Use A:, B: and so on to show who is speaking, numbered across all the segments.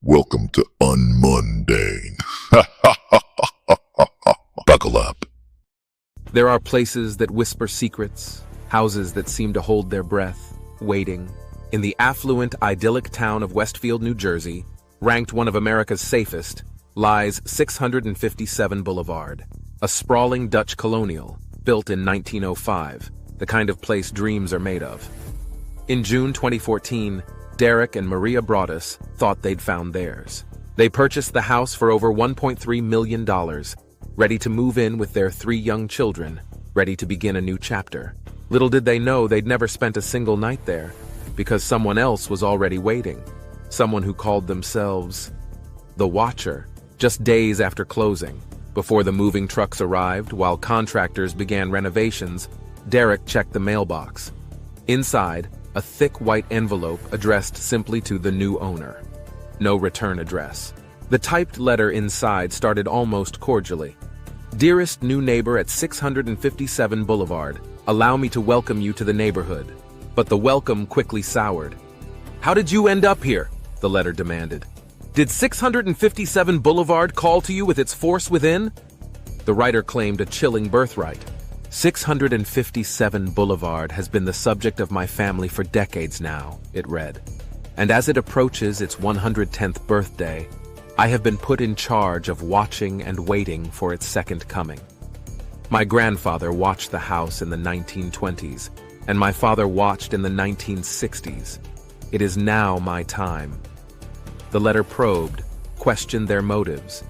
A: Welcome to UnMundane. Buckle up.
B: There are places that whisper secrets, houses that seem to hold their breath, waiting. In the affluent, idyllic town of Westfield, New Jersey, ranked one of America's safest, lies 657 Boulevard, a sprawling Dutch colonial, built in 1905, the kind of place dreams are made of. In June 2014, Derek and Maria Broaddus thought they'd found theirs. They purchased the house for over $1.3 million, ready to move in with their 3 young children, ready to begin a new chapter. Little did they know they'd never spent a single night there, because someone else was already waiting. Someone who called themselves the Watcher. Just days after closing, before the moving trucks arrived, while contractors began renovations, Derek checked the mailbox. Inside, a thick white envelope addressed simply to the new owner. No return address. The typed letter inside started almost cordially. "Dearest new neighbor at 657 Boulevard, allow me to welcome you to the neighborhood." But the welcome quickly soured. "How did you end up here?" the letter demanded. "Did 657 Boulevard call to you with its force within?" The writer claimed a chilling birthright. 657 Boulevard has been the subject of my family for decades now, it read. And as it approaches its 110th birthday, I have been put in charge of watching and waiting for its second coming. My grandfather watched the house in the 1920s, and my father watched in the 1960s. It is now my time. The letter probed, questioned their motives.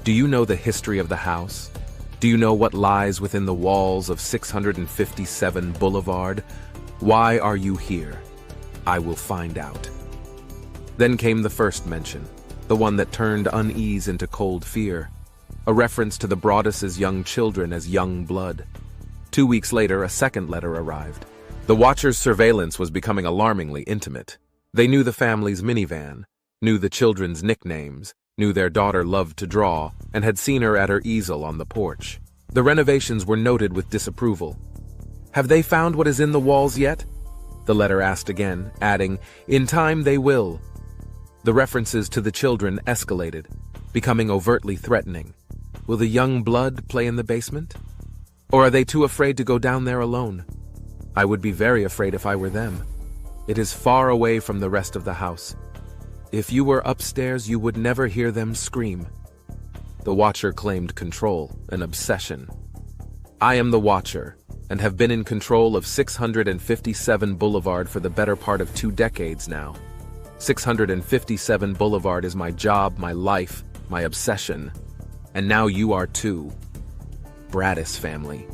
B: Do you know the history of the house? Do you know what lies within the walls of 657 Boulevard? Why are you here? I will find out. Then came the first mention, the one that turned unease into cold fear, a reference to the Broaddus' young children as young blood. 2 weeks later, a second letter arrived. The Watcher's surveillance was becoming alarmingly intimate. They knew the family's minivan, knew the children's nicknames, knew their daughter loved to draw, and had seen her at her easel on the porch. The renovations were noted with disapproval. "Have they found what is in the walls yet?" the letter asked again, adding, "In time they will." The references to the children escalated, becoming overtly threatening. Will the young blood play in the basement? Or are they too afraid to go down there alone? I would be very afraid if I were them. It is far away from the rest of the house. If you were upstairs, you would never hear them scream. The Watcher claimed control, an obsession. I am the Watcher, and have been in control of 657 Boulevard for the better part of 2 decades now. 657 Boulevard is my job, my life, my obsession. And now you are too. Broaddus family.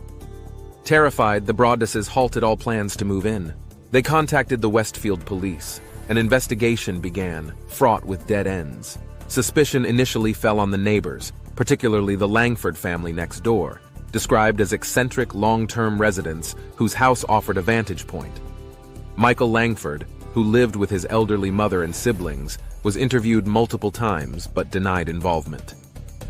B: Terrified, the Broadduses halted all plans to move in. They contacted the Westfield police. An investigation began, fraught with dead ends. Suspicion initially fell on the neighbors, particularly the Langford family next door, described as eccentric long-term residents whose house offered a vantage point. Michael Langford, who lived with his elderly mother and siblings, was interviewed multiple times but denied involvement.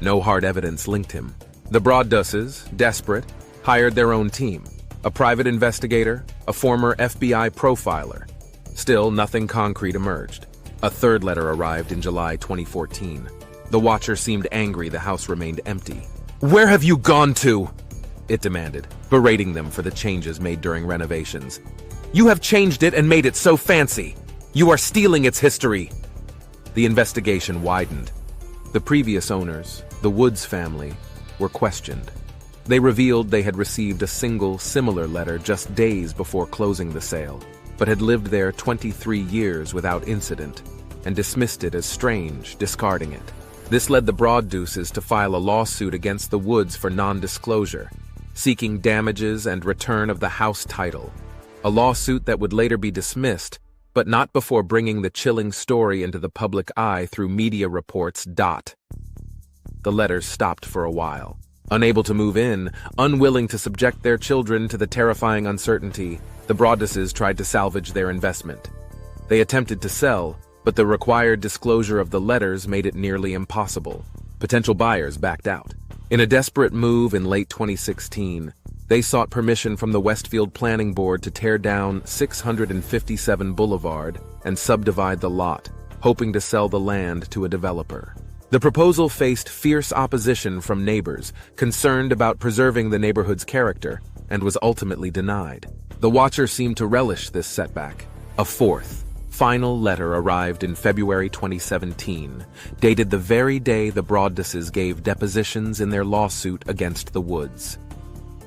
B: No hard evidence linked him. The Broadduses, desperate, hired their own team, a private investigator, a former FBI profiler. Still, nothing concrete emerged. A third letter arrived in July 2014. The Watcher seemed angry the house remained empty. "Where have you gone to?" it demanded, berating them for the changes made during renovations. "You have changed it and made it so fancy. You are stealing its history." The investigation widened. The previous owners, the Woods family, were questioned. They revealed they had received a single similar letter just days before closing the sale, but had lived there 23 years without incident, and dismissed it as strange, discarding it. This led the Broadduses to file a lawsuit against the Woods for non-disclosure, seeking damages and return of the house title, a lawsuit that would later be dismissed, but not before bringing the chilling story into the public eye through media reports. The letters stopped for a while. Unable to move in, unwilling to subject their children to the terrifying uncertainty, the Broadduses tried to salvage their investment. They attempted to sell, but the required disclosure of the letters made it nearly impossible. Potential buyers backed out. In a desperate move in late 2016, they sought permission from the Westfield Planning Board to tear down 657 Boulevard and subdivide the lot, hoping to sell the land to a developer. The proposal faced fierce opposition from neighbors, concerned about preserving the neighborhood's character, and was ultimately denied. The watcher seemed to relish this setback. A fourth, final letter arrived in February 2017, dated the very day the Broadduses gave depositions in their lawsuit against the Woods.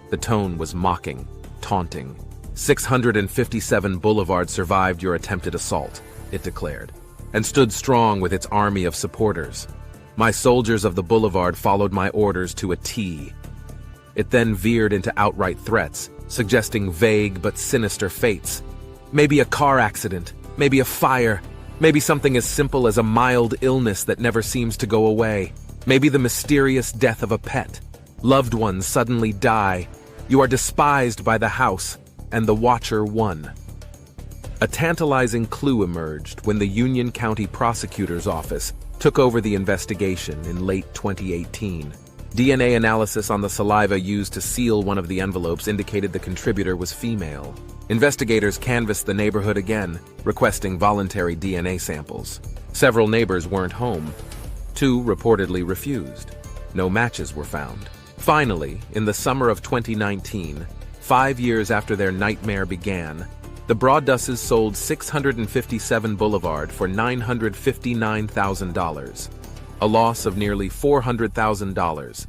B: The tone was mocking, taunting. 657 Boulevard survived your attempted assault, it declared, and stood strong with its army of supporters. My soldiers of the Boulevard followed my orders to a T. It then veered into outright threats, suggesting vague but sinister fates. Maybe a car accident, maybe a fire, maybe something as simple as a mild illness that never seems to go away. Maybe the mysterious death of a pet. Loved ones suddenly die. You are despised by the house, and the watcher won. A tantalizing clue emerged when the Union County Prosecutor's Office took over the investigation in late 2018. DNA analysis on the saliva used to seal one of the envelopes indicated the contributor was female. Investigators canvassed the neighborhood again, requesting voluntary DNA samples. Several neighbors weren't home. 2 reportedly refused. No matches were found. Finally, in the summer of 2019, 5 years after their nightmare began, the Broadduses sold 657 Boulevard for $959,000, a loss of nearly $400,000,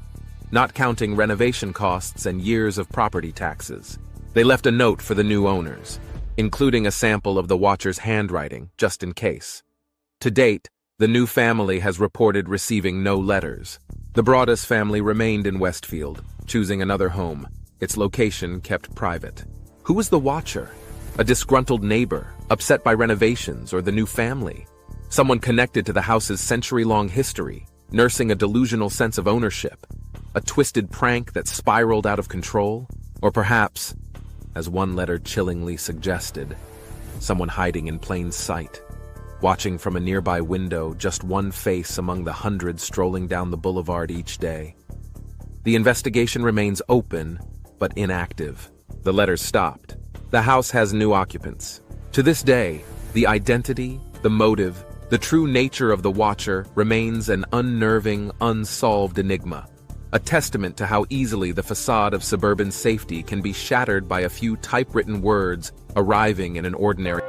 B: not counting renovation costs and years of property taxes. They left a note for the new owners, including a sample of the watcher's handwriting, just in case. To date, the new family has reported receiving no letters. The Broaddus family remained in Westfield, choosing another home, its location kept private. Who was the watcher? A disgruntled neighbor, upset by renovations, or the new family? Someone connected to the house's century-long history, nursing a delusional sense of ownership? A twisted prank that spiraled out of control? Or perhaps, as one letter chillingly suggested, someone hiding in plain sight, watching from a nearby window, just one face among the hundreds strolling down the boulevard each day. The investigation remains open, but inactive. The letters stopped. The house has new occupants. To this day, the identity, the motive, the true nature of the watcher remains an unnerving, unsolved enigma, a testament to how easily the facade of suburban safety can be shattered by a few typewritten words arriving in an ordinary